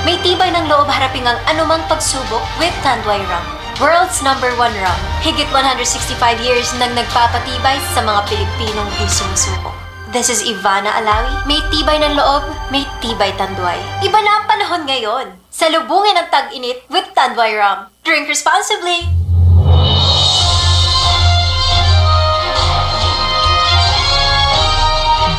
May tibay ng loob harapin ang anumang pagsubok with Tanduay Rum. World's #1 rum. Higit 165 years nang nagpapatibay sa mga Pilipinong di sumusubok. This is Ivana Alawi. May tibay ng loob, may tibay Tanduay. Iba na ang panahon ngayon. Salubungin ang tag-init with Tanduay Rum. Drink responsibly!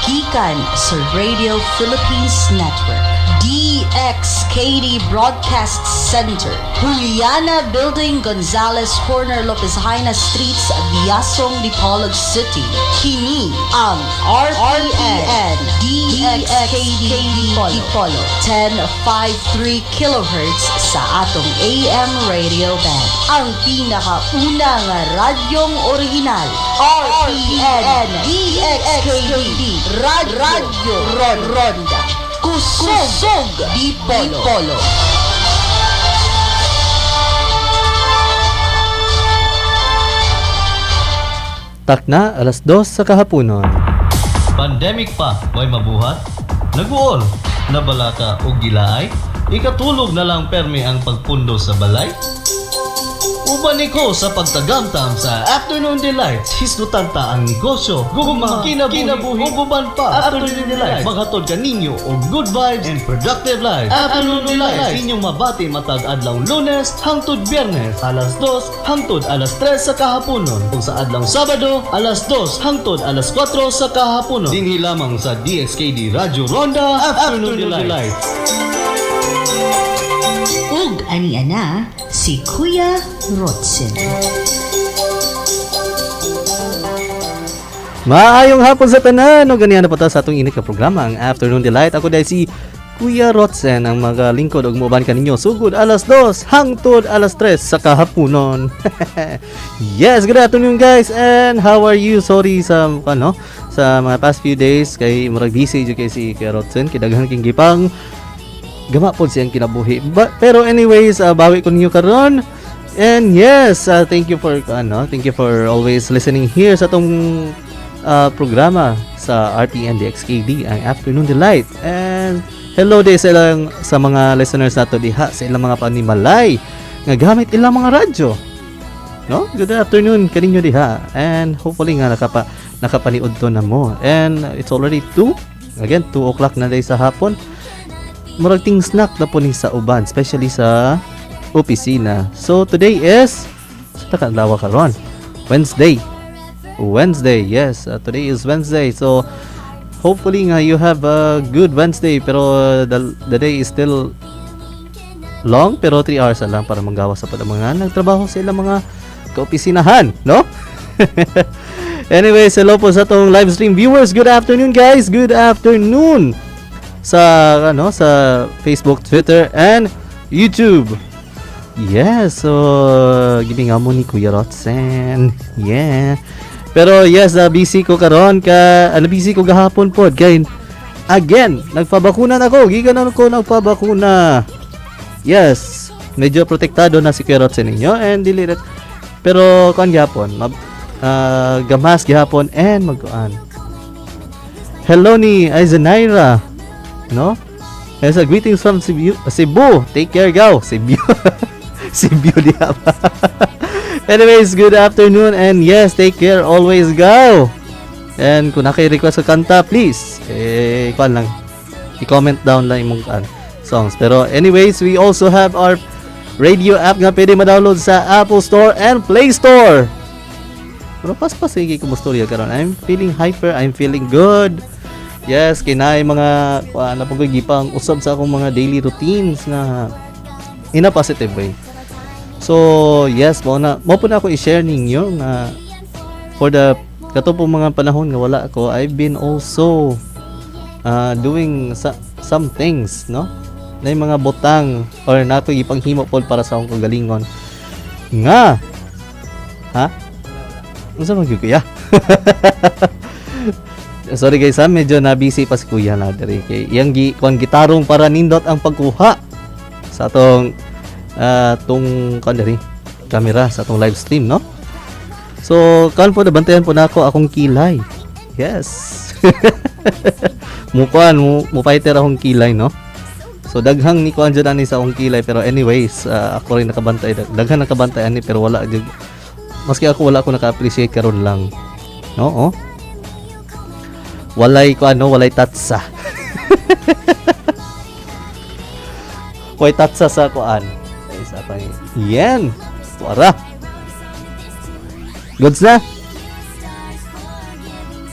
Gikan sa Radio Philippines Network, DXKD Broadcast Center, Juliana Building, Gonzales Corner, Lopez Haina Streets, Biasong, Dipolog City. Kini ang RPN DXKD Dipolog 1053 kHz sa atong AM radio band. Ang pinakauna nga radyong original, RPN DXKD Radyo Ronda Kusog Dipolog. Takna, 2:00 sa kahaponon. Pandemic pa, may mabuhat? Naguol, nabalaka o gilaay? Ikatulog na lang permi ang pagpundo sa balay? Uban ko sa pagtagamtam sa Afternoon Delights, hisnutan ta ang negosyo, gugma, kinabuhi, uban pa. Afternoon Delights, maghatod ka ninyo o good vibes and productive life. Afternoon Delights, inyong mabati matag adlaw Lunes hangtod Biyernes, 2:00 hangtod 3:00 sa kahaponon. Kung sa adlaw Sabado, 2:00 hangtod 4:00 sa kahaponon. Dinhi lamang sa DXKD Radyo Ronda, Afternoon Delights. Ug ani-ana si Kuya Rotsen. Maayong hapon sa tanan. O ganyan na pa ta sa atong init ka programa, ang Afternoon Delight. Ako dahil si Kuya Rotsen, ang magalingkod og muban kaninyo sugod 2:00 hangtod 3:00 sa kahaponon. Yes, good afternoon guys, and how are you? Sorry sa sa mga past few days kay murag busy jud kay si Kuya Rotsen, kidaghan king gipang gama pod siyang kinabuhi. Pero anyways, bawi ko ninyo karon. And yes, thank you for always listening here sa tong programa sa RPN DXKD, ang Afternoon Delight. And hello day sa mga listeners nato diha sa ilang mga panimalay nga gamit ilang mga radyo. No? Good afternoon kaninyo diha. And hopefully nga nakapaniud to na mo. And it's already 2. Again, 2 o'clock na day sa hapon. Murag ting snack na po ni sa uban, especially sa opisina. So today is sa takadlaw karon, Wednesday, yes, today is Wednesday. So hopefully nga you have a good Wednesday, pero the day is still long, pero 3 hours lang para manggawas sa mga nagtrabaho sa ilang mga kaopisinahan, no? Anyways, hello po sa tong live stream viewers. Good afternoon guys, good afternoon sa Facebook, Twitter, and YouTube. Yes, so gibing amo ni Kuya Rotsen. Yeah. Pero yes, busy ko karon busy ko gahapon pod kay again, nagpabakuna ako. Gikan ako nagpabakuna. Yes, medyo protektado na si Kuya Rotsen ninyo and dili pero kan gihapon, gamas gihapon and magkuan. Hello ni Aizenaira. No? Yes, greetings from Cebu. Take care, gaw. Cebu. Cebu diha pa. Anyways, good afternoon and yes, take care always, gaw. And kung naka-request sa kanta, please, kuan lang. I-comment down lang imong songs. Pero anyways, we also have our radio app nga pwede ma-download sa Apple Store and Play Store. Pero pas sige ko mo storya karon. I'm feeling hyper, I'm feeling good. Yes, kinay mga napagigipang usab sa akong mga daily routines nga in a positive way. So, yes, mo po na ako i-share ninyo nga for the katong mga panahon nga wala ako, I've been also doing some things, no? Na yung mga butang or napagipanghimo pod para sa akong kagalingon. Nga. Ha? Unsa man gyud kuya? Sorry guys, medyo na busy pa si Kuya na diri kay iyang gitarong para nindot ang pagkuha sa atong tong diri camera sa atong live stream, no? So, kan po nabantayan po nako akong kilay. Yes. Mo fighter akong kilay, no? So daghang ni kuan jud ani sa akong kilay, pero anyways, ako rin nakabantay, daghan nakabantay ani, pero wala jud, maski ako wala ko naka-appreciate karon lang, no. Walay tatsa. Walay tatsa sa kuan. Isa pa yan. Wara. Goods na.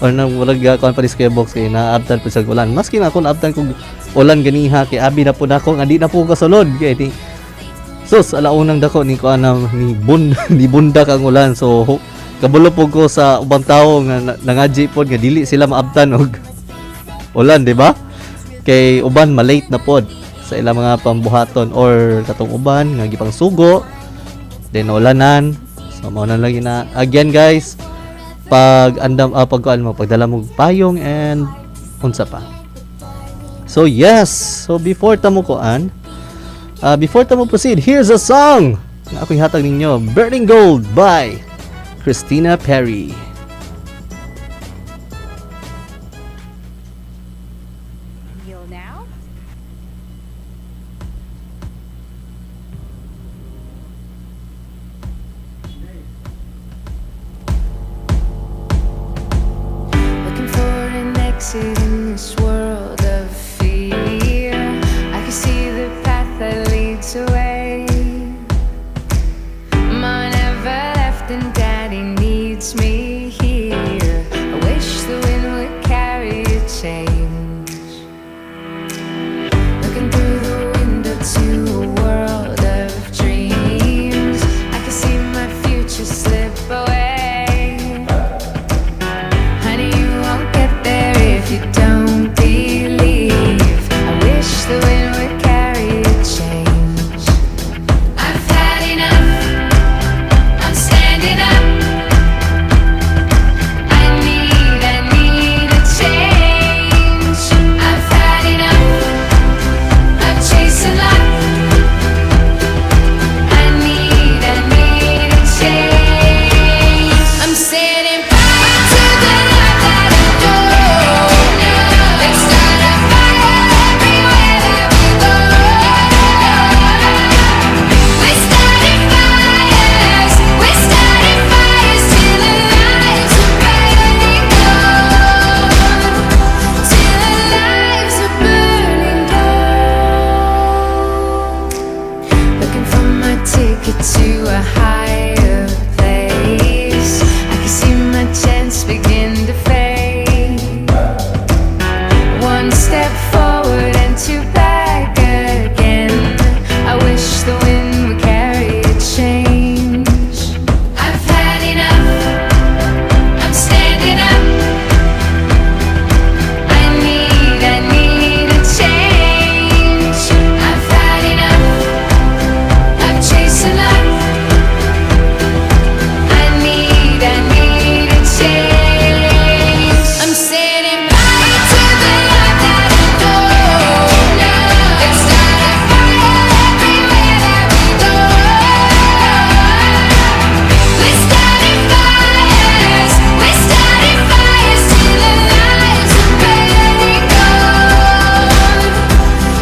Or nang walang kuan pa ni box kay naabtan pa sa ulan. Maski na ako naabtan kog ulan ganiha kay abi na po nako nga di na po kasulod kay ni sus alaunang dako ni kuan ni bunda kang ulan. So kabulo po ko sa ubang tawo nga nangadji pod nga dili sila maabtan og ulan, di ba? Kay uban malate na pod sa ilang mga pambuhaton or katong uban nga gipang sugo then ulanan. So mao na lang na again guys, pag andam pagkuan mo pagdala mo payong and unsa pa. So yes, so before tamo proceed, here's a song na ako'y hatag ninyo, Burning Gold by Christina Perry. You'll now? Looking for an exit in this world of fear. I can see the path that leads away. Mom never left and daddy needs me here. I wish the wind would carry a change. Looking through the window to a world of dreams. I can see my future slip away. Honey, you won't get there if you don't believe. I wish the wind would carry a change. I've had enough. I'm standing up. I need a change. I've had enough of chasing life. I need a change. I'm saying bye to the life that I know. Let's start a fire everywhere that we go. We're starting fires. We're starting fires till the lives are burning gold. Till the lives are burning gold. Looking for my ticket to a higher place. I can see my chance begin to fade. One step forward and two back again. I wish the wind would carry a change. I've had enough. I'm standing up. I need a change. I've had enough of chasing life. I need a change. I'm saying bye to the life that I know. Let's start a fire everywhere that we go. We're starting fires. We're starting fires till the lives are burning gold.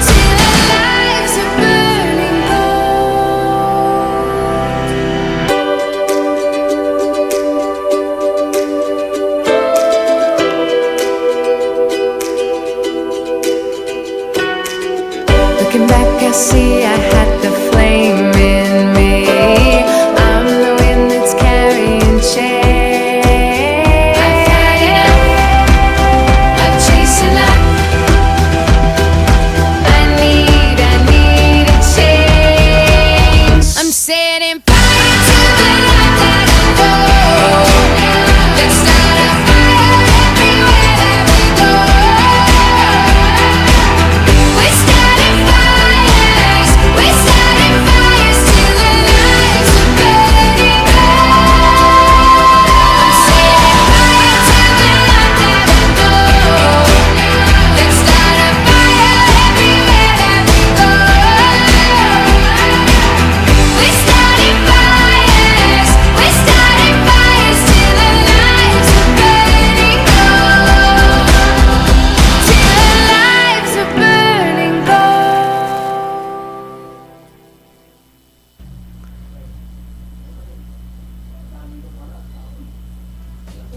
Till the lives are burning gold. Looking back, I see I had the flame in me. I'm the wind that's carrying change. I've had enough of chasing life. I need a change. I'm setting fire to the life that I know. Let's start a fire everywhere that we go. We're starting fires. We're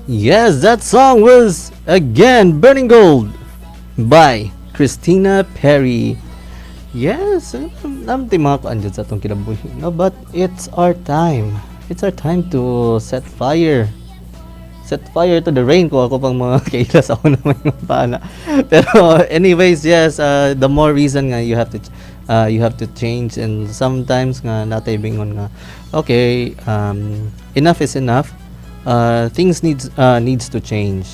Yes, that song was again Burning Gold by Christina Perry. Yes, naman mga kuan dyan sa itong kinabuhi. No, but it's our time. It's our time to set fire. Set fire to the rain ko ako pang mga kailas ako naman yung pana. Pero anyways, yes, the more reason nga you have to change, and sometimes nga natay bingon nga okay, enough is enough. Things needs to change.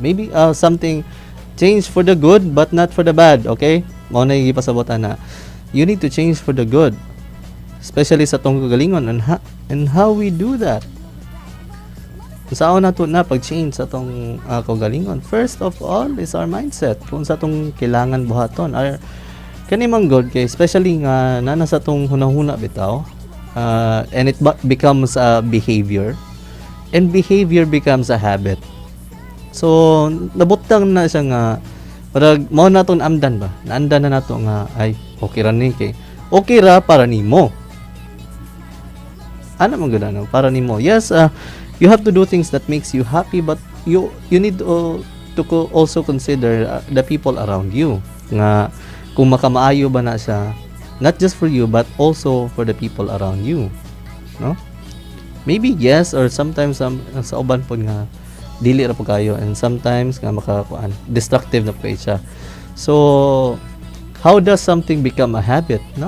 Maybe something change for the good but not for the bad, okay? Mao na ipasabotan na you need to change for the good, especially sa tong kagalingon, and how we do that. Saan nato na pag-change sa tong kagalingon? First of all is our mindset. Kung sa tong kailangan buhaton, kani man god kay especially nga nana sa tong hunahuna bitaw, and it becomes a behavior, and behavior becomes a habit. So nabutang na siya nga parang mao naton amdan ba, naandan na nato nga ay okay ra ni kay okay ra para nimo, ano man gud ano para nimo. Yes, you have to do things that makes you happy, but you need to also consider the people around you, nga kung makamaayo ba na siya, not just for you but also for the people around you, no? Maybe yes, or sometimes sa uban po nga dili ra po kayo, and sometimes nga makakuan destructive na po siya. So how does something become a habit, no?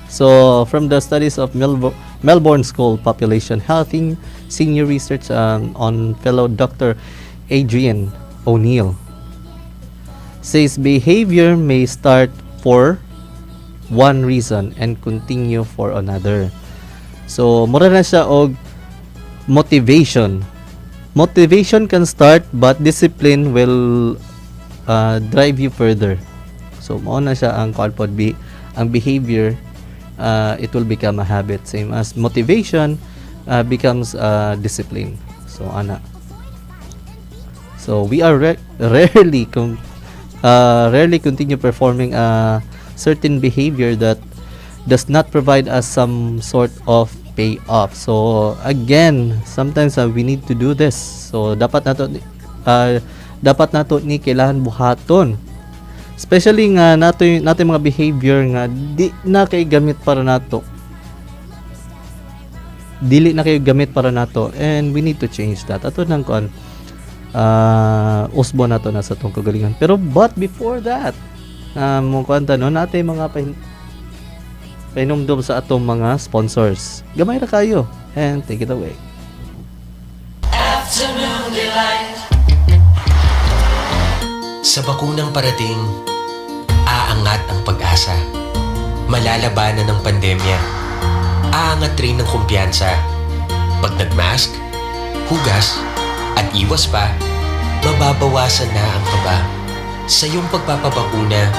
So from the studies of Melbourne School Population Health Senior Research on fellow Dr. Adrian O'Neill says behavior may start for one reason and continue for another. So mura na siya og motivation. Motivation can start but discipline will drive you further. So mao na siya ang called ang behavior, it will become a habit, same as motivation becomes discipline. So ana. So we are rarely continue performing a certain behavior that does not provide us some sort of payoff. So again, sometimes we need to do this. So dapat nato ni kailangan buhaton, especially nga nato mga behavior nga di na kay gamit para nato, dili na kayo gamit para nato, and we need to change that. Ato nang kuan usbo nato na sa tong kagalingan. Pero but before that, mo kuan tanon natay mga painumdum sa atong mga sponsors. Gamay ra kayo, and take it away. Sa bakunang parating, aangat ang pag-asa. Malalabanan ng pandemya. Aangat rin ng kumpiyansa. Pag nagmask, hugas, at iwas pa, mababawasan na ang kaba. Sa iyong pagpapabakuna,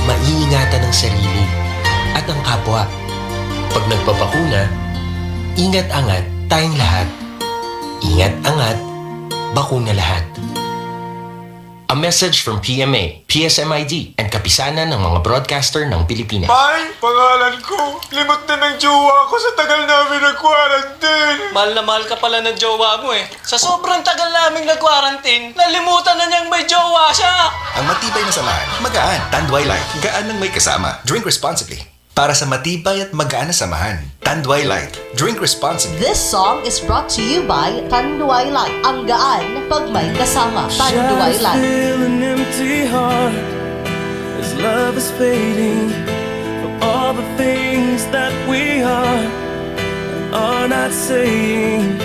maiingatan ang sarili at ang kapwa. Pag nagpapakuna, ingat-angat tayong lahat. Ingat-angat, bakuna lahat. A message from PMA, PSMID, and kapisanan ng mga broadcaster ng Pilipinas. Pai, pangalan ko. Limot na ng jowa ko sa tagal namin nag-quarantine. Mahal na mahal ka pala ng jowa mo eh. Sa sobrang tagal naming nag-quarantine, nalimutan na niyang may jowa siya. Ang matibay na samahan, magaan. Tanduay Light, gaan ng may kasama. Drink responsibly. Para sa matibay at magaan na samahan, Tanduay Light. Drink responsibly. This song is brought to you by Tanduay Light. Ang gaan pag may kasama. Tanduay Light. Feel an empty heart as love is fading for all the things that we are and are not saying.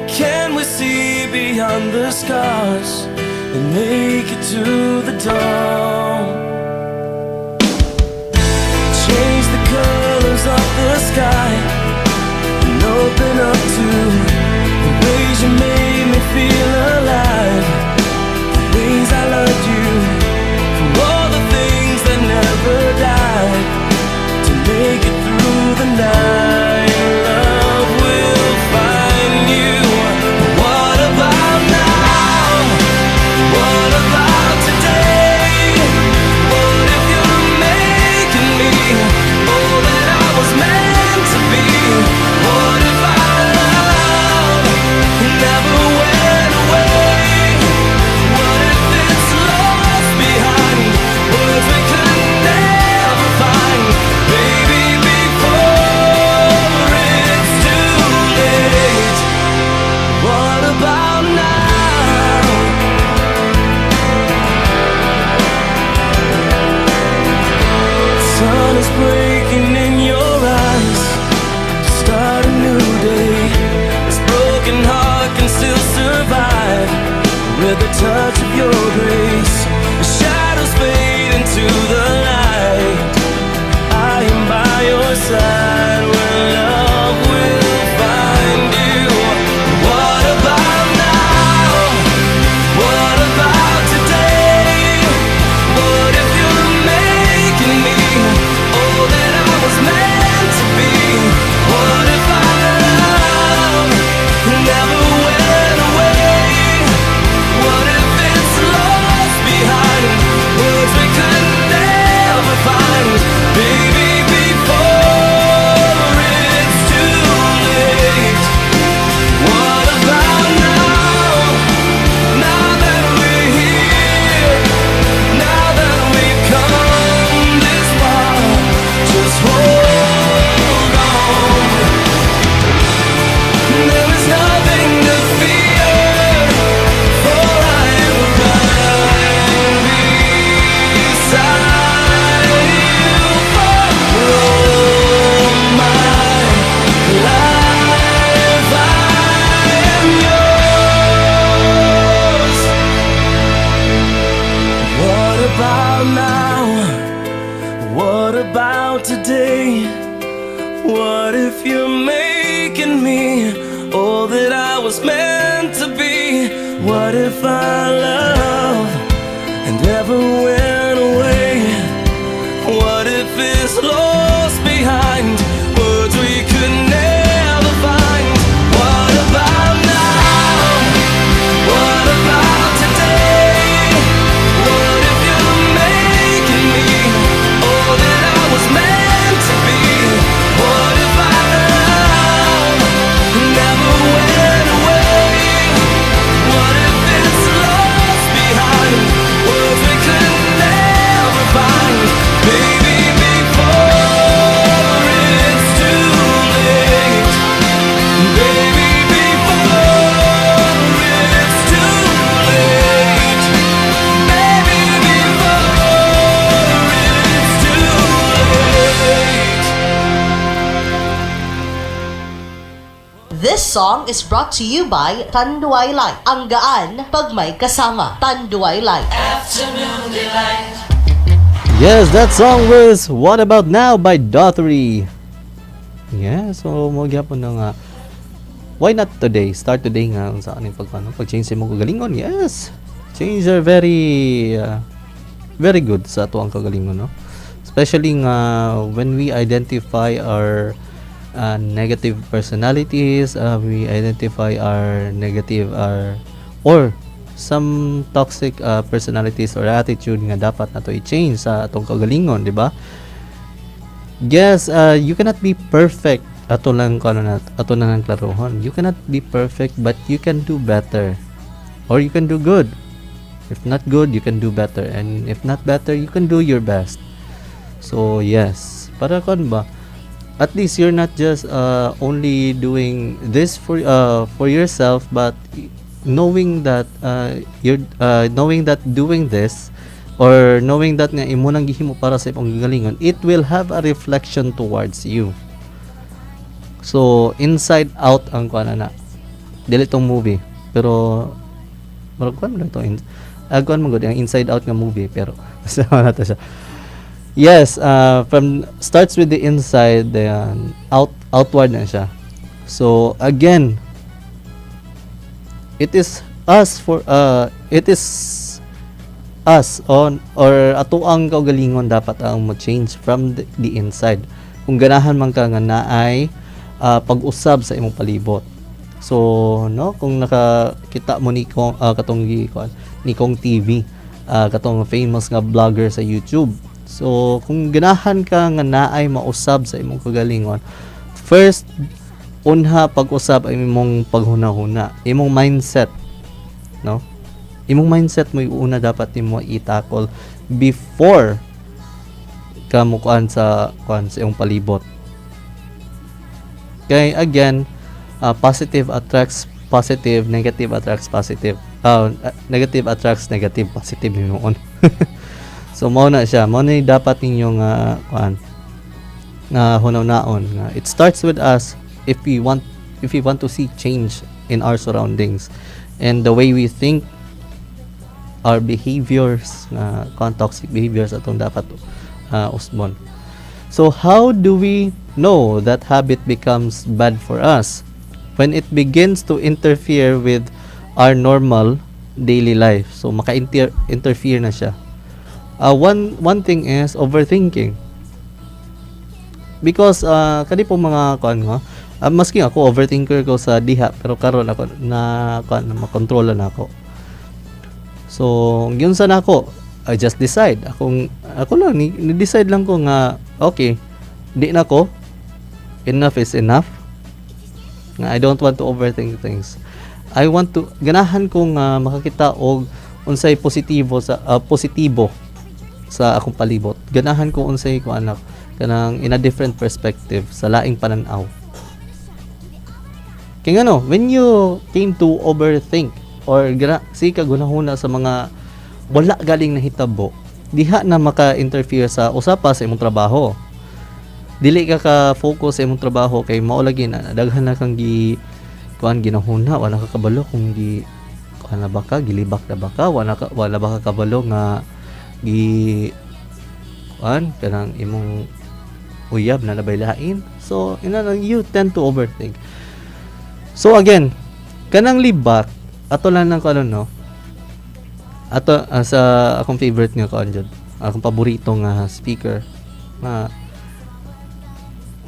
Can we see beyond the scars and make it to the dawn? Change the colors of the sky and open up to the ways you made me feel alive, the ways I loved you, for all the things that never died, to make it through the night. Love will find you. What about now? What about today? What if you're making me all that I was meant to be? What if our love never sun is breaking in your eyes. Start a new day. This broken heart can still survive with the touch of your grace. The shadows fade into the light. I am by your side when love will find you. What about now? What about today? What if you're making me all that I was meant to be? What if our love never went away? What if it's lost behind words we could never find? Baby, before it's too late. What about now? Now that we're here, now that we've come this far, just hold on. There is nothing to fear, for I am right beside you for all my life. I am yours. What about now? What about today? What if you're making me all that I was meant to be? What if our love and never went away? What if it's lost behind words we could never find? What about now? What about today? What if you're making me all that I was meant to be? What if our love never went away? What if it's lost behind words we could never find? Baby, before it's too late. Baby, before it's too late. Baby, before it's too late. This song is brought to you by Tanduay Light. Ang gaan pag may kasama. Tanduay Light. Yes, that song was What About Now by Dothery. Yeah, so mo gyapon na nga. Why not today? Start today nga sa aning pag-change sa imong kagalingon. Yes. Change are very good sa ato ang kagalingon, no? Especially nga when we identify our negative personalities, we identify our negative or some toxic personalities or attitude nga dapat nato i-change sa atong kagalingon, di ba? Yes, you cannot be perfect. Ato lang ato na lang klarohon. You cannot be perfect, but you can do better. Or you can do good. If not good, you can do better. And if not better, you can do your best. So, yes. Para kon ba? At least you're not just only doing this for yourself, but knowing that doing this or knowing that nga imo nang gihimo para sa imong gagalingon, it will have a reflection towards you. So inside out ang kuan na dili tong movie, pero murag kuan lang to kuan mo gud ang inside out nga movie, pero sama na to siya. Yes, from starts with the inside, then outward na siya. So again, it is us on or ato ang kaugalingon dapat ang mo change from the inside. Kung ganahan man ka nga naay pag-usab sa imong palibot. So no, kung nakakita mo ni katong Nikong TV, katong famous nga vlogger sa YouTube. So kung ganahan ka nga naay mausab sa imong kagalingon, first unha pag-usab ay imong paghuna-huna, imong mindset, no? Imong mindset mo una dapat nimo i-tackle before ka mo kuan sa imong palibot. Kay again, positive attracts positive, negative attracts positive. Negative attracts negative, positive noon. So mao na siya, mao na dapat ninyo nga kuan nga hunaw-naon nga it starts with us if we want to see change in our surroundings and the way we think, our behaviors nga toxic behaviors atong dapat usbon. So how do we know that habit becomes bad for us? When it begins to interfere with our normal daily life. So maka-interfere na siya. One thing is overthinking. Because kani po mga kuan nga, maski ako overthinker ko sa diha pero karon ako na kuan makontrola na ako. So gyud sa nako, I just decide. Ako lang ni-decide lang ko nga okay, di na ko, enough is enough. Nga I don't want to overthink things. I want to ganahan ko nga makakita og unsay positibo sa akong palibot. Ganahan ko unsay ko anak kanang in a different perspective sa laing pananaw. Kaya ano, when you came to overthink or si kagunahuna sa mga wala galing na hitabo, diha na maka-interfere sa usapa sa imong trabaho. Dili ka focus sa imong trabaho kay mao lagi na daghan na kang ginahuna, wala ka kabalo kung kuan na ba ka gilibak na ba ka, wala ba ka kabalo nga kanang imong uyab na nabaylain. So you tend to overthink. So again, kanang libak ato lang nang kanon no. Ato sa akong favorite nga kaon jud. Akong paborito nga speaker nga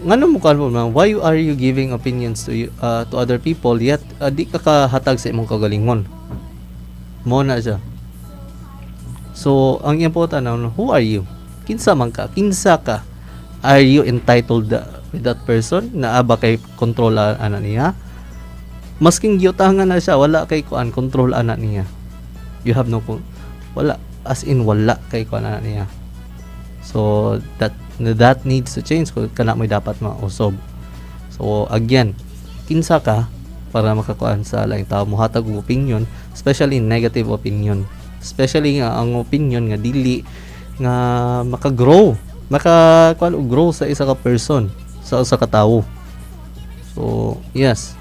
ngano mo kanmo why are you giving opinions to other people yet di ka kahatag sa imong kagalingon. Mo na siya. So ang important na who are you? Kinsa man ka? Kinsa ka? Are you entitled with that person na aba kay control ana niya? Masking giutangan na siya, wala kay kuan control ana niya. You have no wala as in wala kay kuan ana niya. So that needs to change kung kana mo dapat mausob. So again, kinsa ka para makakuan sa laing tao mo hatag og opinion, especially negative opinion. Especially nga ang opinion nga dili nga maka-grow grow sa isa ka person, sa usa ka tawo. So yes,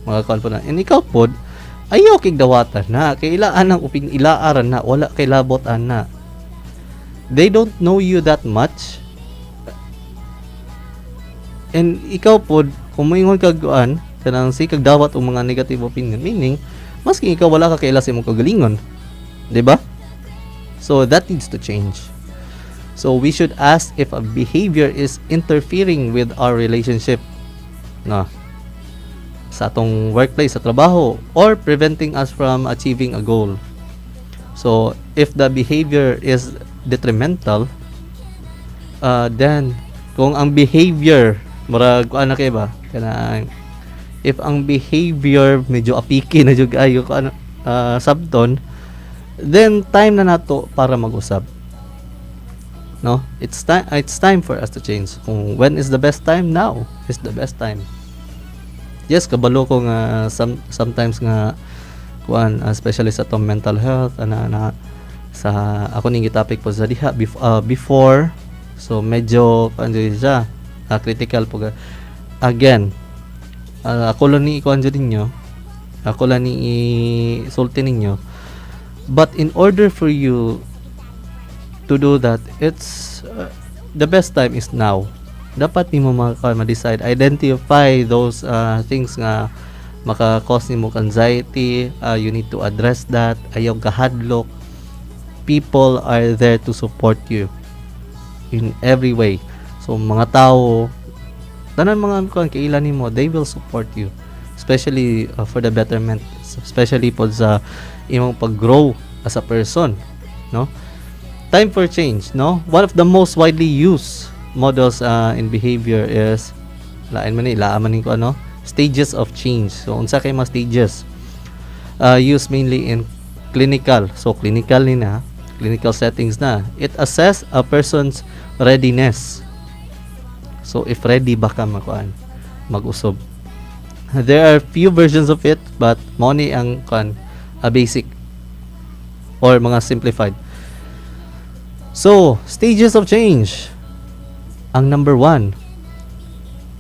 makakuan po na. And ikaw pod ayaw kay dawatan na kay ilaan ang ilaaran na wala kay labot ana. They don't know you that much. And ikaw pod kung moingon kag kuan kanang si kag dawat og mga negative opinion, meaning maski ikaw wala ka kaila sa imong kagalingon, di ba? So that needs to change. So we should ask if a behavior is interfering with our relationship na sa atong workplace, sa trabaho, or preventing us from achieving a goal. So if the behavior is detrimental, then kung ang behavior murag ano kay ba kanang if ang behavior medyo apiki na jud ayo ko sabton, then time na nato para mag-usab. No, it's time for us to change. Kung when is the best time? Now is the best time. Yes, kabalo ko nga sometimes nga kuan especially sa tong mental health ana sa ako ning topic po sa diha before, so medyo kanjo siya critical po again. Ako lang ni kuan jud ninyo, ako lang ni isulti ninyo, but in order for you to do that, it's the best time is now. Dapat nimo ma-decide, identify those things nga maka-cause nimo anxiety. You need to address that. Ayaw kahadlok. People are there to support you in every way. So mga tao, tanan mga kuan kailan nimo, they will support you, especially for the betterment, especially po sa imong pag-grow as a person, no? Time for change, no? One of the most widely used models in behavior is laan ko ano, stages of change. So unsa kay mga stages used mainly in clinical, so clinical settings na. It assess a person's readiness. So if ready ba ka mag-usab. There are few versions of it, but money ang basic or mga simplified. So, stages of change. Ang number 1,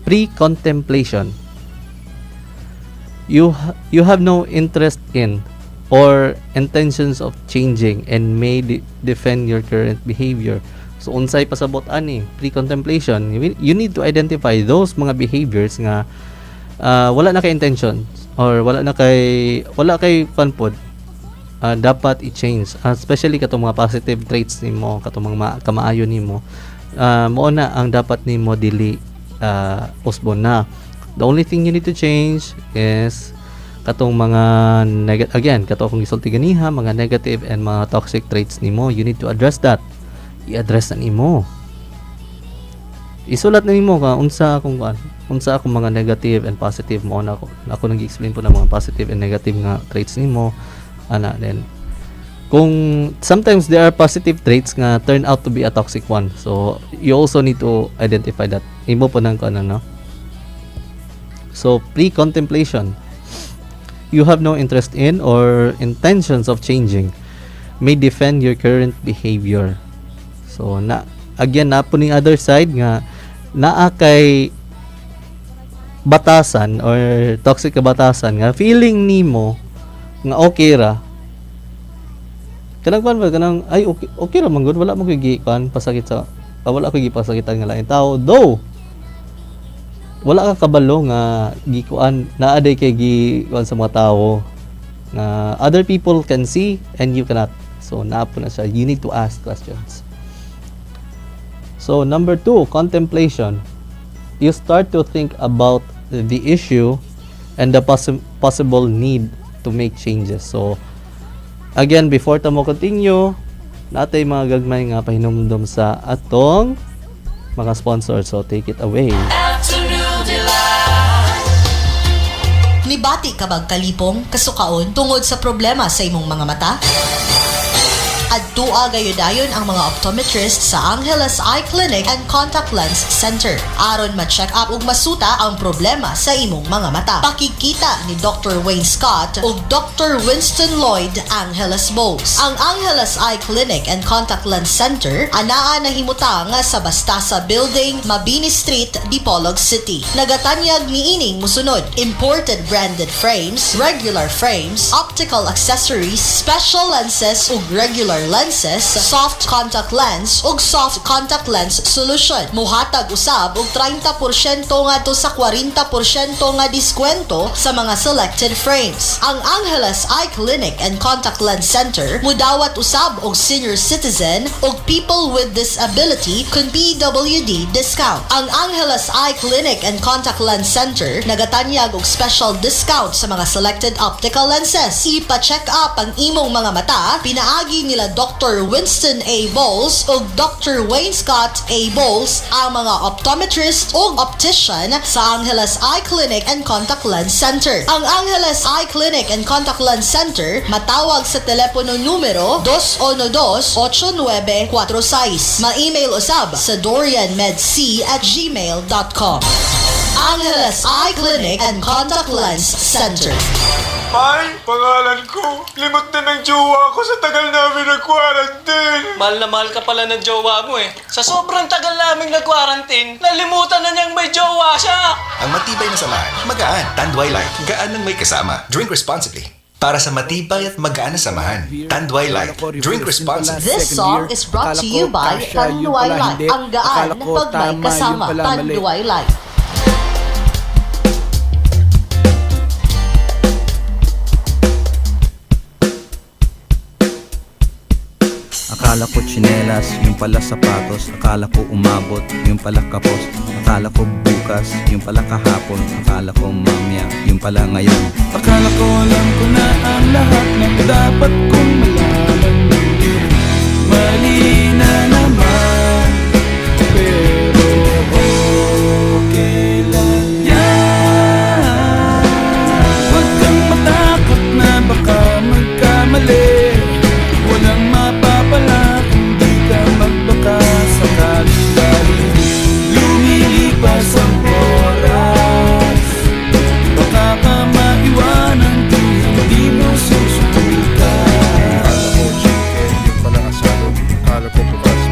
pre-contemplation. You have no interest in or intentions of changing and may defend your current behavior. So, unsay pasabot ani pre-contemplation. You need to identify those mga behaviors nga wala na kay intention or wala kay panpod. Dapat i-change, especially katong mga positive traits nimo, katong mga kamaayo nimo. Mao na ang dapat nimo dili postpone na. The only thing you need to change is katong mga katong gisulti ganiha, mga negative and mga toxic traits nimo. You need to address that. I-address na nimo. Isulat na nimo ka unsa akong mga negative and positive mo na ako nag-explain po ng mga positive and negative nga traits nimo. Then kung sometimes there are positive traits nga turn out to be a toxic one, so you also need to identify that. Imo po nang no. So pre-contemplation, you have no interest in or intentions of changing, may defend your current behavior. So na po ning other side nga naa kay batasan or toxic ka batasan nga feeling nimo nga okay ra, kanang ay okay ra man gud, wala mo gigikan pasakit sa wala ko gipasakitan nga lain tao, though wala ka kabalo nga gikuan naaday kay gikuan sa mga tao nga other people can see and you cannot. So naa po na siya, you need to ask questions. So number 2, contemplation. You start to think about the issue and the possible need to make changes. So again, before ta mo continue, natay mga gagmay nga pahinumdum sa atong mga sponsors. So take it away. Nibati ka bang kalipong, kasukaon tungod sa problema sa imong mga mata? Adtua gayudayon ang mga optometrist sa Angeles Eye Clinic and Contact Lens Center aron ma-check up ug masuta ang problema sa imong mga mata. Pakikita ni Dr. Wayne Scott ug Dr. Winston Lloyd Angeles Bowes. Ang Angeles Eye Clinic and Contact Lens Center anaa nahimutang sa Bastasa Building, Mabini Street, Dipolog City. Nagatanyag niining musunod: imported branded frames, regular frames, optical accessories, special lenses ug regular lenses, soft contact lens ug soft contact lens solution. Muhatag usab og 30% ngadto sa 40% nga diskwento sa mga selected frames. Ang Angeles Eye Clinic and Contact Lens Center mudawat usab og senior citizen ug people with disability kun PWD discount. Ang Angeles Eye Clinic and Contact Lens Center nagatanyag og special discount sa mga selected optical lenses. Ipa-check up ang imong mga mata pinaagi nila Dr. Winston A. Bowles ug Dr. Wayne Scott A. Bowles, ang mga optometrist ug optician sa Angeles Eye Clinic and Contact Lens Center. Ang Angeles Eye Clinic and Contact Lens Center matawag sa telepono numero 212-8946. Ma-email usab sa dorianmedc@gmail.com. Angeles Eye Clinic and Contact Lens Center. May, pangalan ko. Limot na ng jowa ko sa tagal namin nag-quarantine. Mahal na mahal ka pala ng jowa mo eh. Sa sobrang tagal naming nag-quarantine, nalimutan na niyang may jowa siya. Ang matibay na samahan, magaan. Tanduay Light, gaan ng may kasama. Drink responsibly. Para sa matibay at magaan na samahan, Tanduay Light. Drink responsibly. This song is brought to you by Tanduay Light. Ang gaan pag may kasama. Tanduay Light. Akala ko tsinelas, yung pala sapatos. Akala ko umabot, yung pala kapos. Akala ko bukas, yung pala kahapon. Akala ko mamaya, yung pala ngayon. Akala ko alam ko na ang lahat ng dapat kong malaman. Mali na naman, pero okay lang yan. Huwag kang matakot na baka magkamali. Walang mapapala kung di ka magbaka sakali-sakali. Lumilipas ang oras, baka ka maiwanan kung hindi mo susubukan. Akala ko chicken, yung pala asado. Akala ko bukas,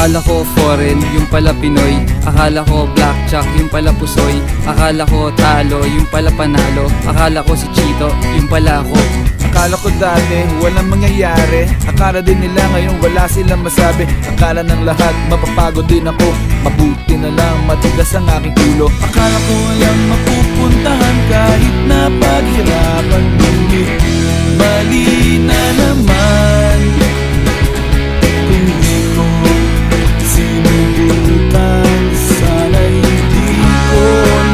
Akala ko foreign, yung pala Pinoy. Akala ko blackjack, yung pala pusoy. Akala ko talo, yung pala panalo. Akala ko si Chito, yung pala ako. Akala ko dati walang mangyayari. Akala din nila ngayon wala silang masabi. Akala ng lahat mapapagod din ako. Mabuti na lang matigas ang aking ulo. Akala ko walang mapupuntahan kahit na paghirapan. Ngunit mali na naman. Kung di ko sinubukan, sana hindi ko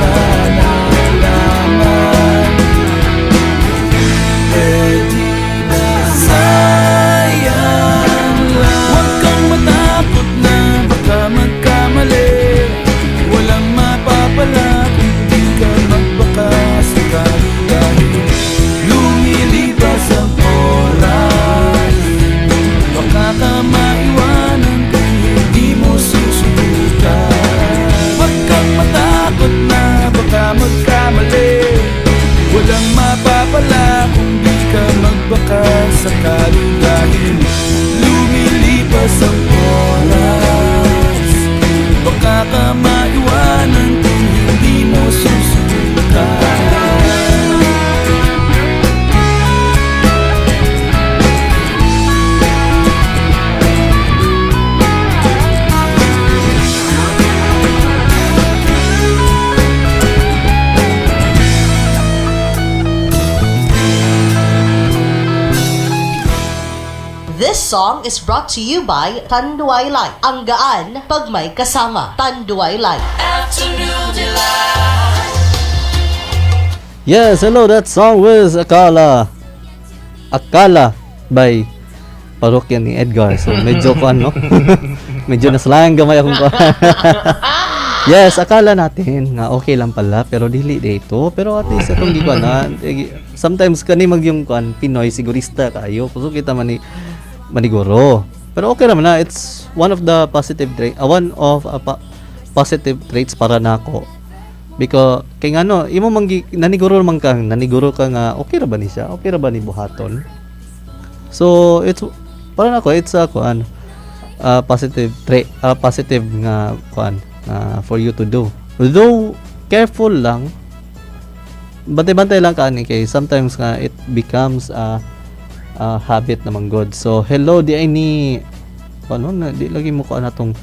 na nalaman. Pwede na sayang lang. Huwag kang matakot na baka magkamali. Walang mapapala kung di ka magbakasakali. Dahil lumilipas ang oras, baka ka maiwanan kung hindi mo susubukan. Huwag kang matakot na baka magkamali. Walang mapapala kung di ka magbakasakali. Dahil lumilipas ang oras, baka ka maiwanan kung hindi mo susubukan. This song is brought to you by Tanduay Light. Ang gaan pag may kasama. Tanduay Light. Yes, hello, that song was Akala. Akala by parokya ni Edgar. So, medyo no? Medyo naslang gamay akong Yes, akala natin nga okay lang pala, pero dili dito. Pero at least itong di ko na. Sometimes kani mag yung Pinoy, sigurista kayo. Kuso kita maniguro. Pero okay naman na. It's one of the positive positive traits para nako. Because kay ngano, imo naniguro ka nga okay ra ba ni siya? Okay ra ba ni buhaton? So it's para nako it's a positive trait, positive nga for you to do. Though careful lang. Bantay-bantay lang ka ni kay sometimes nga it becomes habit naman good. So hello di ay ni di lagi mo ko tong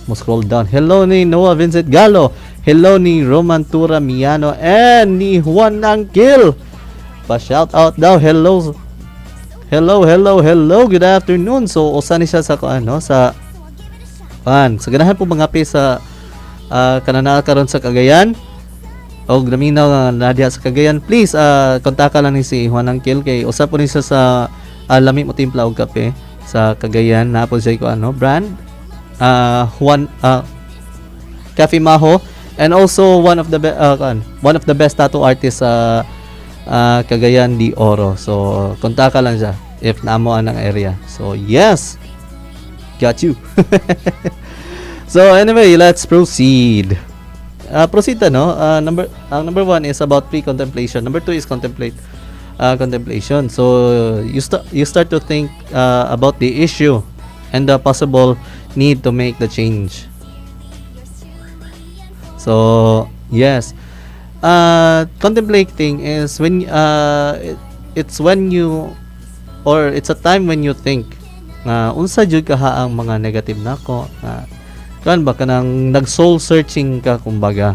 mo scroll down. Hello ni Noah Vincent Gallo. Hello ni Roman Tura Miano and ni Juan Angkil. Pa shout out daw. Hello. Good afternoon. So usa ni siya sa sa ganahan po mga sa kanana karon sa Cagayan. Og naminaw nga nadya sa Cagayan, please kontak lang ni si Juan Angkil kay usa po ni siya sa lami mo timpla og kape sa Cagayan. Na po siya ko brand Juan Cafe Maho, and also one of the best tattoo artists sa Cagayan de Oro. So kontak lang siya if naamo ang area. So yes, got you. So anyway, let's proceed. Number one is about pre-contemplation. Number two is contemplation. So you start to think about the issue and the possible need to make the change. So yes, contemplating is when it's a time when you think unsa jud kaha ang mga negative nako kan ba kanang nag-soul searching ka kumbaga,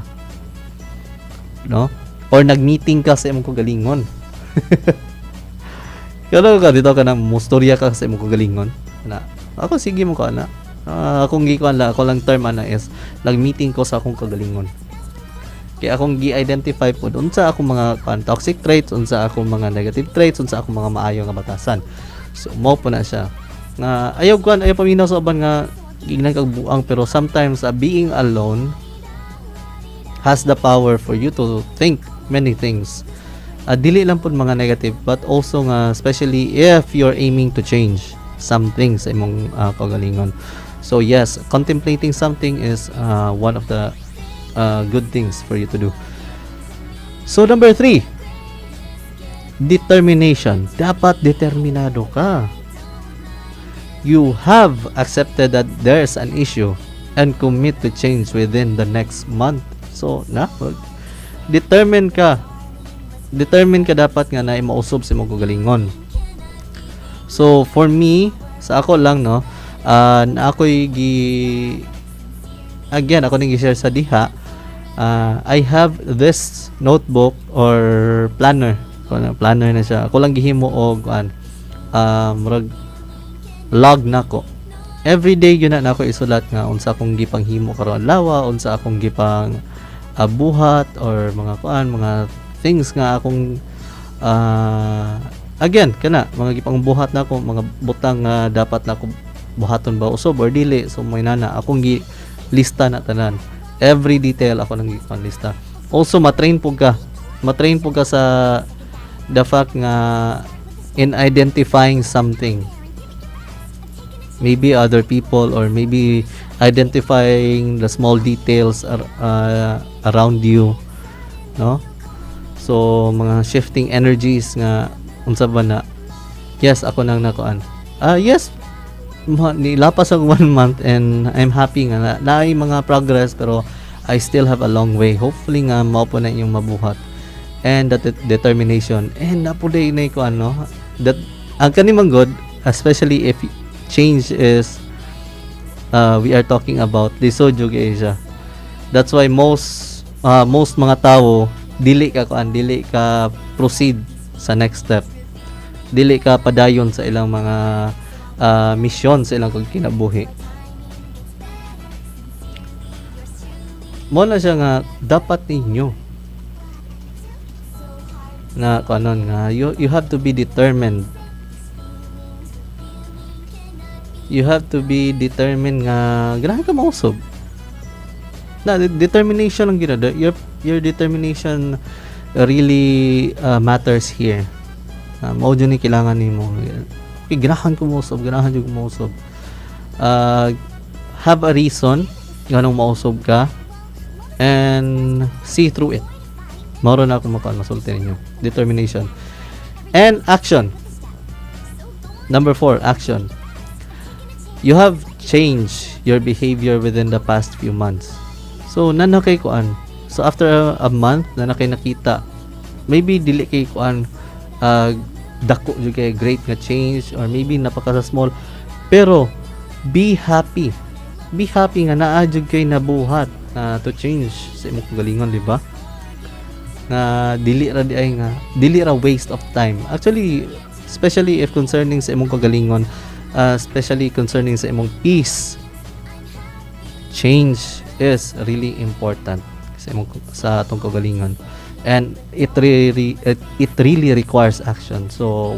no? Or nag-meeting ka sa imong kagalingon. Kalo ka dito ka nang mustorya ka sa imong kagalingon na ako sige mo ka na akong ako lang term is nag-meeting ko sa akong kagalingon. Kaya akong gi-identify po unsa akong mga toxic traits, unsa akong mga negative traits, unsa akong mga maayo nga batasan. So mo po na siya nga ayaw paminaw sa uban nga gignan kag buang, pero sometimes being alone has the power for you to think many things. Dili lang po mga negative, but also nga especially if you're aiming to change something sa imong kagalingon. So yes, contemplating something is one of the good things for you to do. So number 3, determination. Dapat determinado ka. you have accepted that there's an issue and commit to change within the next month. So determine ka dapat nga na mausob sa imong kagalingon. So for me, sa ako lang no, na ako'y ako nang i-share sa diha. I have this notebook or planner. Planner na siya. Ako lang gihimo og murag log nako. Every day yun na ako isulat nga unsa akong gipanghimo karon adlaw, unsa akong gipang buhat or mga things nga akong mga gipang buhat na ako, mga butang nga dapat na ako buhaton ba usob or dili. So may nana akong lista na tanan. Every detail ako nang lista. Also matrain po ka sa the fact nga in identifying something, maybe other people or maybe identifying the small details around you, no? So mga shifting energies nga unsa ba na, yes ako nang nakuan, yes nilapas ang 1 month and I'm happy nga naay mga progress, pero I still have a long way. Hopefully nga mao po na inyong mabuhat and that determination and napuday na ko that ang kanimang good, especially if change is we are talking about lisodyo kay siya. That's why most mga tao dili ka proceed sa next step, dili ka padayon sa ilang mga mission sa ilang kinabuhi. Mo na siya nga dapat ninyo na kanon nga you have to be determined. You have to be determined nga ganahan ka mausob. Na determination ang ginada. Your determination really matters here. Mao jud ni kailangan nimo. Ganahan ko mausob, have a reason nganong mausob ka and see through it. Mao na ako masulti ninyo. Determination and action. Number 4, action. You have changed your behavior within the past few months. So nanakay kuan. So after a month na nakita, maybe dili kay kuan dako jud kay great nga change or maybe napaka small, pero be happy nga naa jud kay nabuhat to change sa imong kagalingon, di ba? Na dili ra waste of time. Actually, especially if concerning sa imong kagalingon, especially concerning sa imong peace, change is really important sa atong kagalingon. And it really requires action. So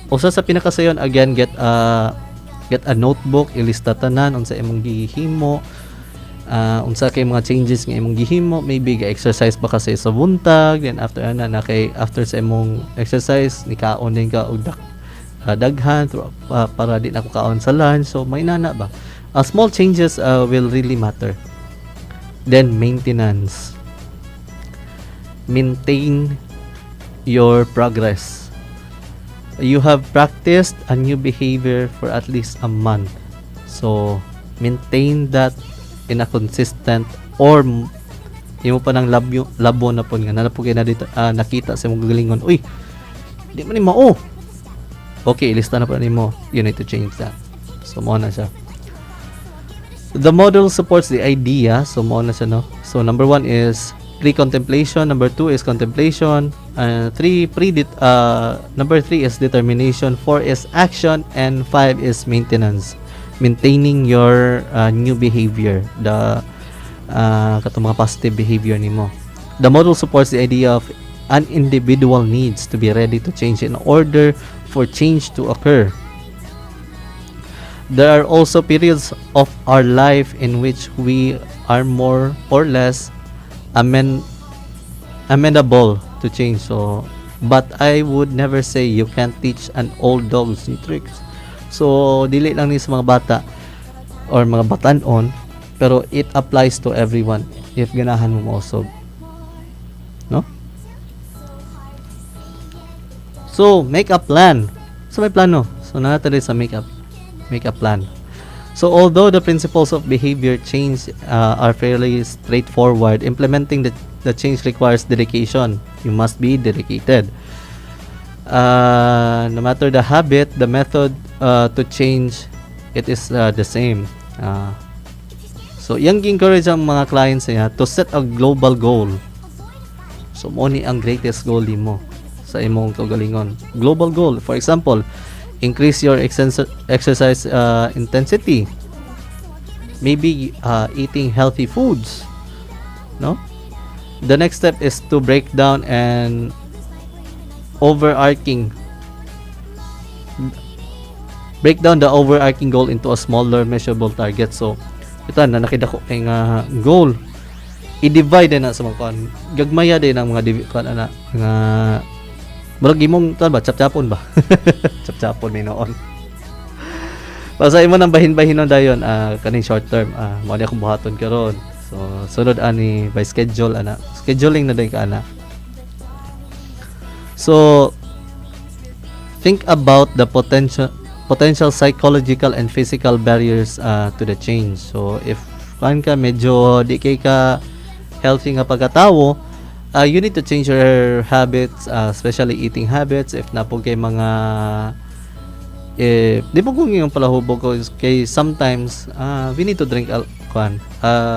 usa sa pinakasayon, again, get a notebook, ilista tanan unsa imong gihimo, unsa kay mga changes nga imong gihimo, maybe ga-exercise ba kasi sa buntag, then after after sa imong exercise nikaon din ka og daghan para di na ko kaon sa lunch. So may nana ba, small changes will really matter. Then maintenance. Maintain your progress. You have practiced a new behavior for at least a month. So maintain that in a consistent, or imo pa nang labo na pon nga nalapugay na dito nakita sa imong galingon, uy di man ni mao, okay, ilista na pa nimo, you need to change that. So mo na siya. The model supports the idea, so mo na siya, no? So number 1 is pre-contemplation, number 2 is contemplation, number 3 is determination, 4 is action, and 5 is maintenance. Maintaining your new behavior, the katong mga positive behavior nimo. The model supports the idea of an individual needs to be ready to change in order for change to occur. There are also periods of our life in which we are more or less amenable to change. So, but I would never say you can't teach an old dog new tricks. So, dili lang ni sa mga bata or mga batanon, pero it applies to everyone if ganahan mo mausob, no? So, make a plan. So, may plano. So, natali sa make up. make a plan. So although the principles of behavior change are fairly straightforward, implementing the change requires dedication. You must be dedicated. No matter the habit, the method to change, it is the same. So yang encourage ang mga clients niya to set a global goal. So mo ni ang greatest goal nimo sa imong kaugalingon. Global goal, for example, increase your exercise intensity. Maybe eating healthy foods. No? The next step is to break down and break down the overarching goal into a smaller measurable target. So ito na nakita ko kay nga goal i-divide na sa mga kuan, gagmaya din ang mga kuan ana nga murag imong ba chap-chapon ba chap-chapon may noon. Basta imo nang bahin-bahinon dayon kaning short term mao ni akong buhaton karon. So sunod ani by schedule ana, scheduling na day ka ana. So think about the potential psychological and physical barriers to the change. So if kan ka medyo di kay ka healthy nga pagkatawo, you need to change your habits, especially eating habits. If na po kay mga di po kung yung palahubog ko kay sometimes we need to drink a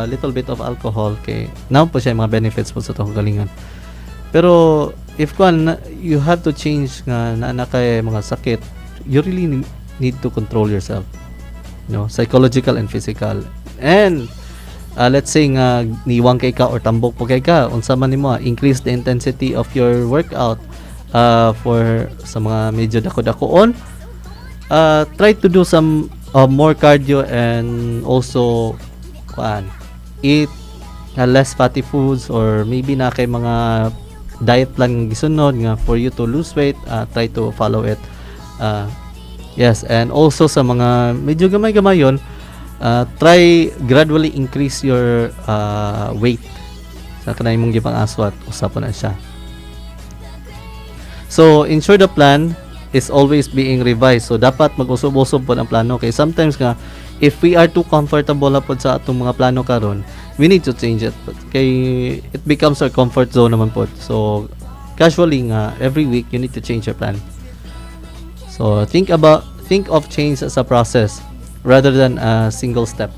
little bit of alcohol kay now po siya mga benefits po sa itong galingan. Pero if you have to change nga na kay mga sakit, you really need to control yourself, psychological and physical. And let's say nga niwang kay ka or tambok po kay ka, unsa man nimo increase the intensity of your workout for sa mga medyo dako-dakoon. Try to do some more cardio and also eat less fatty foods, or maybe na kay mga diet plan gisunod nga for you to lose weight, try to follow it. Yes, and also sa mga medyo gamay-gamayon, try gradually increase your weight sa kanay mong gipang aswat usap na siya. So ensure the plan is always being revised. So dapat mag-usub-usub po ang plano kay sometimes nga if we are too comfortable na po sa atong mga plano karon, we need to change it kay it becomes our comfort zone naman po. So casually nga every week you need to change your plan. So think of change as a process rather than a single step.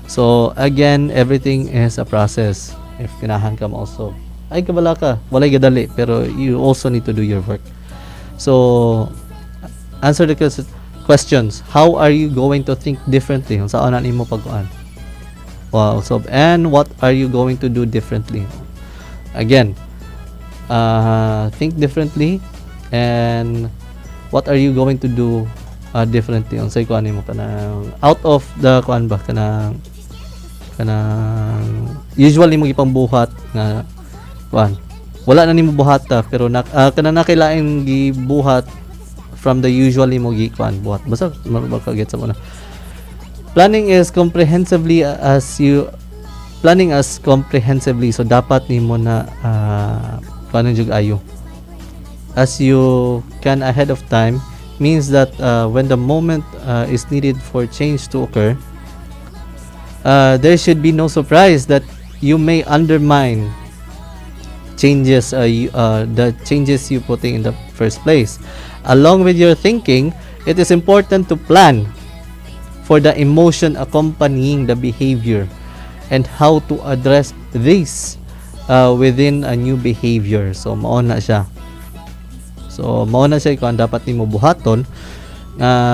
So again, everything is a process. If kinahan ka mo also, ay kabala ka, walay gadali, pero you also need to do your work. So answer the questions. How are you going to think differently? Saan na nimo pagkuan? Wow. So and what are you going to do differently? Again, think differently, and what are you going to do differently? Unsay kuan nimo kanang out of the kuan ba kanang usually mo gipang buhat nga kuan wala na nimo buhata pero kanang nakailaing gibuhat from the usually mo gikuan buhat basta makaget sa muna. Planning as comprehensively, so dapat nimo na paano jud ayo as you can ahead of time, means that when the moment is needed for change to occur, there should be no surprise that you may undermine changes, the changes you putting in the first place. Along with your thinking, it is important to plan for the emotion accompanying the behavior and how to address this within a new behavior. So mao na siya. So mao na siya kung dapat nimo buhaton,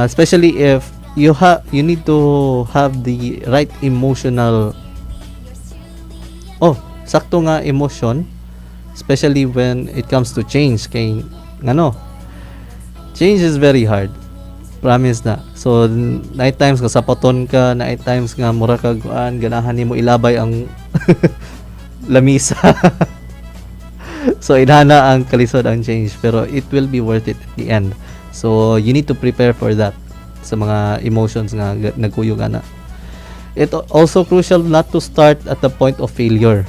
especially if you need to have the right emotional sakto nga emotion, especially when it comes to change kay change is very hard, promise na. So night times nga sapaton ka, night times nga mura ka ganahan nimo ilabay ang lamisa. So inhana ang kalisod ang change, pero it will be worth it at the end. So you need to prepare for that sa mga emotions nga nagkuyog ana. It also crucial not to start at the point of failure.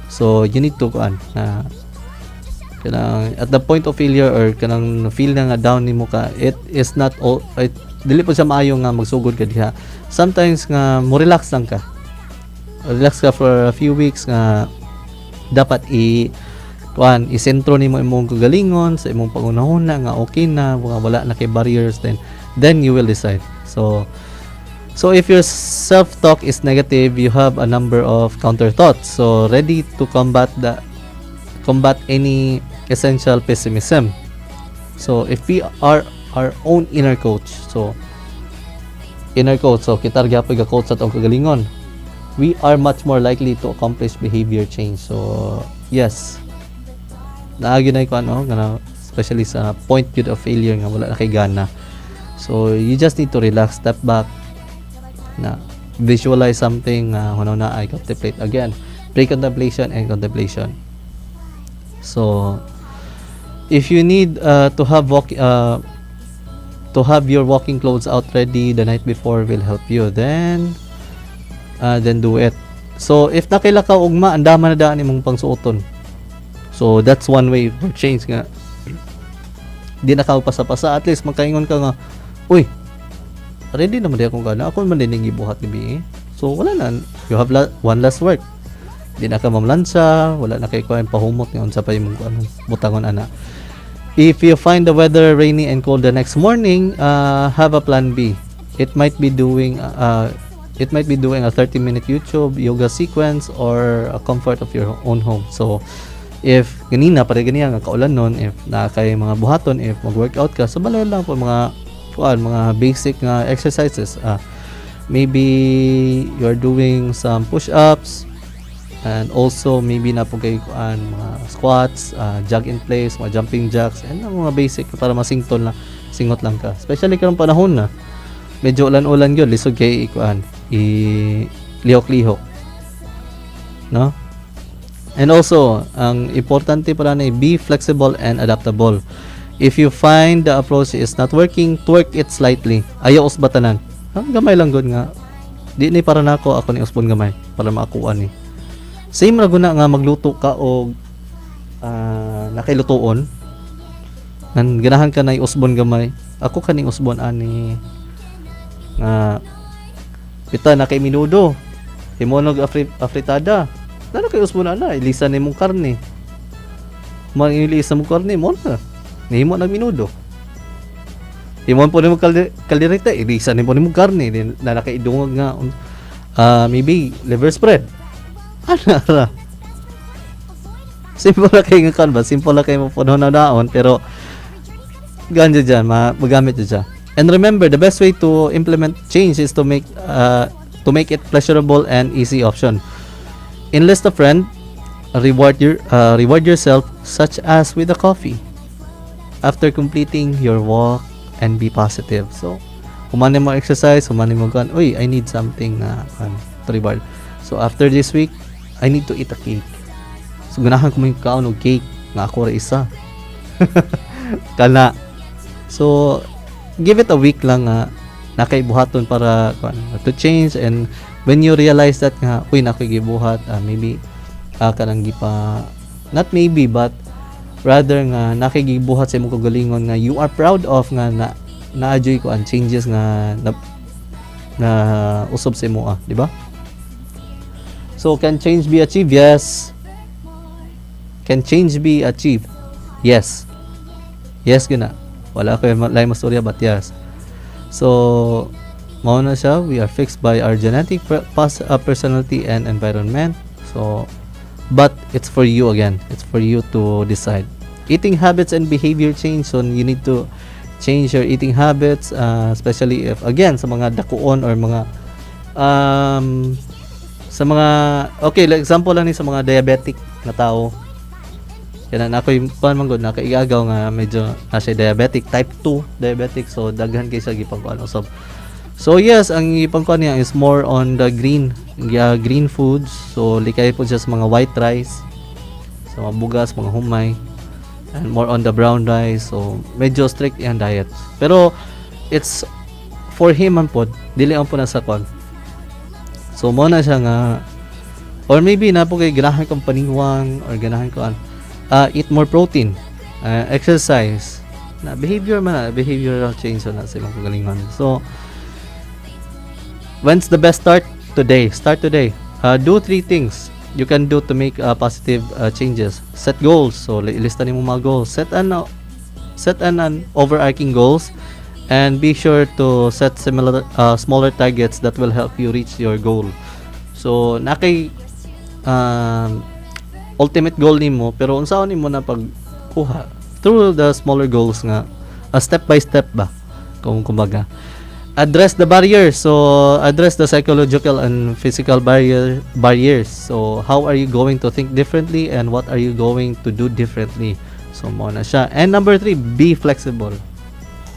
So you need to kanang at the point of failure or kanang feel na nga down nimo ka, it dili po siya maayo nga magsugod ka diha. Sometimes nga mo relax lang ka. Relax ka for a few weeks nga dapat isentro nimo imong kagalingon sa imong pangunahuna nga okay na, wala na kay barriers, then you will decide. So if your self-talk is negative, you have a number of counter thoughts. So ready to combat any essential pessimism. So if we are our own inner coach, so kita gyapon ga coach sa atong kagalingon, we are much more likely to accomplish behavior change. So yes, naagi na ko especially sa point yun of failure nga wala na kay gana. So you just need to relax, step back, na visualize something na I contemplate again, pre-contemplation and contemplation. So if you need to have your walking clothes out ready the night before will help you, then do it. So if nakilakaw ugma, andama na daan imong pangsuoton. So that's one way for change nga. Di na ka pasa-pasa, at least magkaingon ka nga, uy, ready naman di akong gana, ako man din gibuhat ni BE. So wala na, you have one last work. Di na ka mamlansya, wala na kay kuan pahumot nga unsa pa imong butangon ana. If you find the weather rainy and cold the next morning, have a plan B. It might be doing a 30-minute YouTube yoga sequence or a comfort of your own home. So if ganina pare ganiya nga kaulan nun, if na kay mga buhaton, if mag-workout ka, so balay lang po mga basic nga exercises. Maybe you're doing some push-ups, and also maybe na po kayo mga squats, jog in place, mga jumping jacks, and mga basic para singot lang ka. Especially karong panahon na medyo ulan-ulan yun, lisod kay lihok-lihok, no? And also ang importante para na be flexible and adaptable. If you find the approach is not working, twerk it slightly. Ayaw usbatanan. Gamay lang gud nga. Di ni para nako, ako ni usbon gamay para maakuan ni. Same ra guna nga magluto ka og nakailutoon. Nan ganahan ka na usbon gamay. Ako kani usbon ani nga pita na kay minudo. Himonog afritada. Nano kay usbon ana, ilisan nimong karne. Manilisa mo karne mo na. Nihimo nag minudo. Himon po nimo kaldereta, ilisa nimo nimo karne, na nakaidungog nga maybe liver spread. Ana ra. Simple lang kayo nga kanba, simple lang kayo mapuno na daon, pero ganja dyan, magamit dyan. And remember, the best way to implement change is to make it pleasurable and easy option. Enlist a friend, reward yourself, such as with a coffee after completing your walk, and be positive. So humani mo exercise, humani mo gan, uy, I need something to reward. So after this week, I need to eat a cake. So ganahan ko mga kaon og cake nga ako ra isa. Kana. So give it a week lang nakaibuhaton para to change, and when you realize that nga uy nakigibuhat, maybe kanang gipa, not maybe but rather nga nakigibuhat sa imong kagalingon nga you are proud of nga na-enjoy ko ang changes nga na usab sa imo, di ba? So can change be achieved? Yes. Can change be achieved? Yes. Yes gina. Wala ko lain mastorya, but yes. So mao na siya, we are fixed by our genetic personality and environment. So but it's for you again. It's for you to decide. Eating habits and behavior change. So you need to change your eating habits, especially if again sa mga dakuon or mga sa mga okay, like example lang ni sa mga diabetic na tao. Yan na ako yung panmanggod na kaiagaw nga medyo na siya diabetic, type 2 diabetic, so daghan kay sa gipangkuan usab. So yes, ang ipangkuan niya is more on the green foods. So likay po siya sa mga white rice, sa mga bugas, mga humay, and more on the brown rice. So medyo strict yung diet. Pero it's for him man po, dili ang po nasa kwan. So mo na siya nga, or maybe na po kay ganahan kong paningwang or ganahan ko eat more protein, exercise, na behavioral change na sa imong kagalingon. So when's the best start? Today. Start today. Do 3 things you can do to make positive changes. Set goals. So ilista nimo mga goals. Set an overarching goals, and be sure to set similar smaller targets that will help you reach your goal. So nakay ultimate goal nimo, pero unsaon nimo na pagkuha through the smaller goals nga, step by step ba, kumbaga. Address the barriers. So address the psychological and physical barriers. So how are you going to think differently, and what are you going to do differently? So mo na siya. And number 3, be flexible.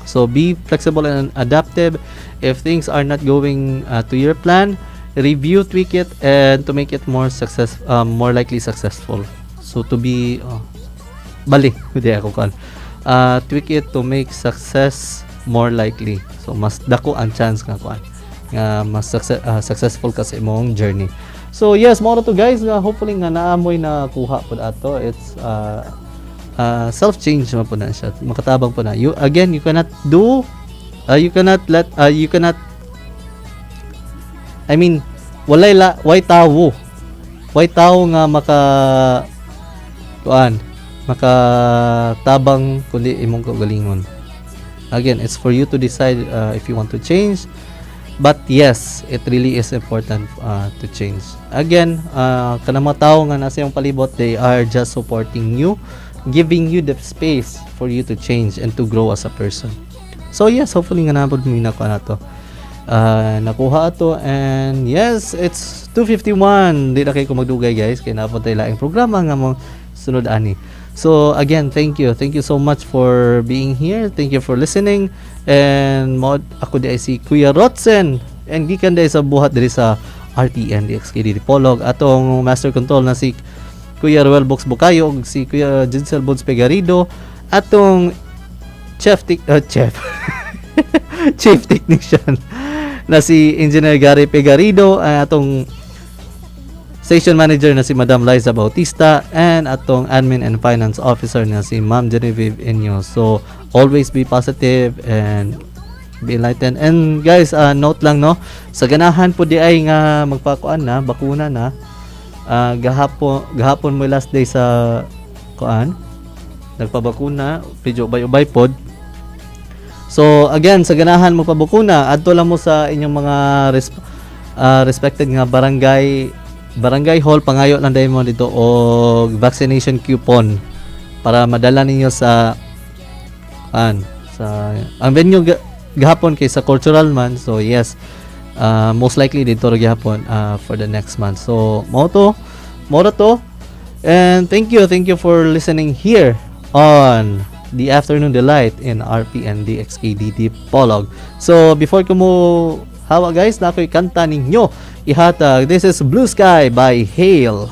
So be flexible and adaptive. If things are not going to your plan, review, tweak it, and to make it more likely successful. So to be hindi ako kan. Tweak it to make success more likely. So mas dako ang chance nga mas successful ka sa imong journey. So yes, mo to guys, hopefully nga naamoy na kuha pud ato. It's self change man po na siya, makatabang po na. You cannot I mean, way tawo nga makatabang kundi imong kagalingon. Again, it's for you to decide if you want to change. But yes, it really is important to change. Again, kanang mga tao nga nasa iyong palibot, they are just supporting you, giving you the space for you to change and to grow as a person. So yes, hopefully nga napod mo na ko na to. Nakuha ato, and yes, it's 2:51. Di na kayo magdugay guys, kaya napod tayo laing programa nga mong sunod ani. So again, thank you so much for being here. Thank you for listening. And ako di ay si Kuya Rotsen, and gikan dai sa buhat diri sa RTN DXKD Dipolog. Atong master control na si Kuya Ruel Box Bukayo ug si Kuya Jinsel Bones Pegarido. Atong chief technician na si Engineer Gary Pegarido. Atong station manager na si Madam Liza Bautista, and atong admin and finance officer na si Ma'am Genevieve Inyo. So always be positive and be enlightened. And guys, note lang no, sa ganahan po di ay nga magpakuan na, bakuna na. Gahapon mo last day sa nagpabakuna, medyo ubay pod. So again, sa ganahan mo pabakuna, adto lang mo sa inyong mga respected nga barangay hall, pangayo lang dahil mo dito o vaccination coupon para madala ninyo sa ang venue gahapon kay sa cultural man. So yes, most likely dito gahapon for the next month. So mo to, and thank you for listening here on the Afternoon Delight in RPN DXKD Dipolog. So before ko mo hawa guys, na ako'y kanta ninyo ihatag. This is Blue Sky by Hale.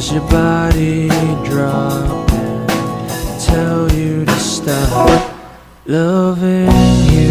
Your body drop and tell you to stop loving you,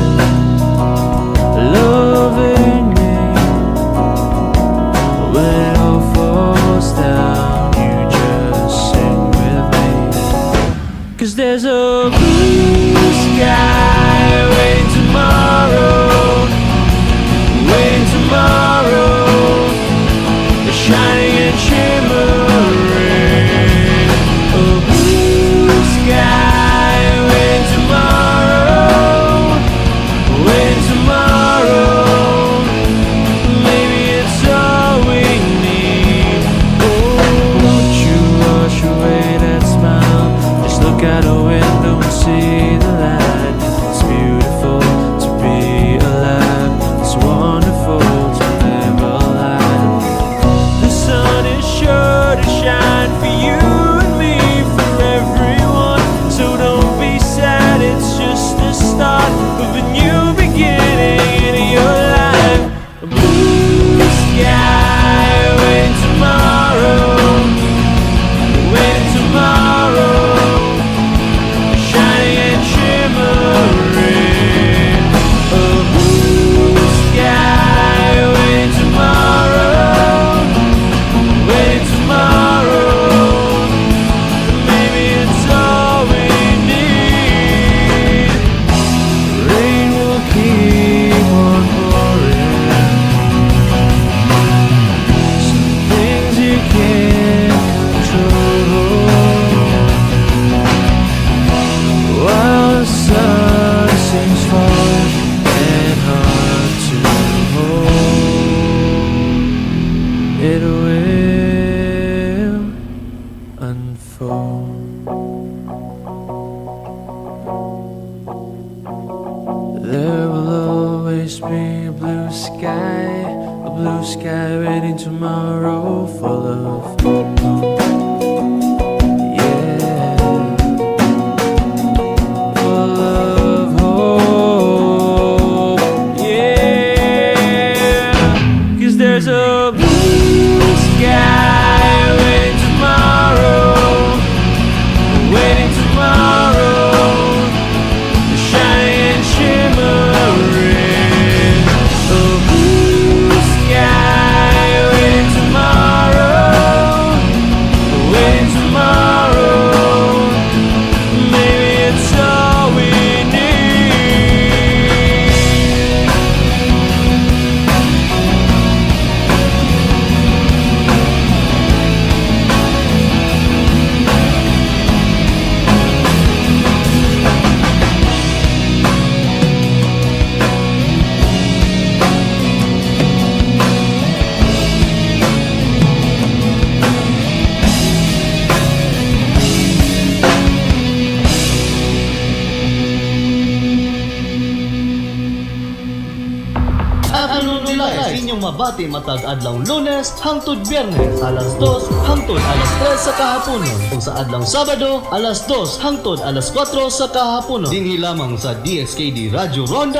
promise me a blue sky waiting tomorrow full of yeah, full of hope, yeah, 'cause there's a blue sky waiting tomorrow, waiting tomorrow, shining and shimmering. A blue sky waiting tomorrow, waiting tomorrow. Maybe it's all we need. Afternoon Live inyong mabati matag adlaw Lunes hangtod Biyernes alas 2 hangtod alas 3 sa kahaponon ug sa adlaw Sabado alas 2 hangtod alas 4 sa kahaponon dinhi lamang sa DXKD Radio Ronda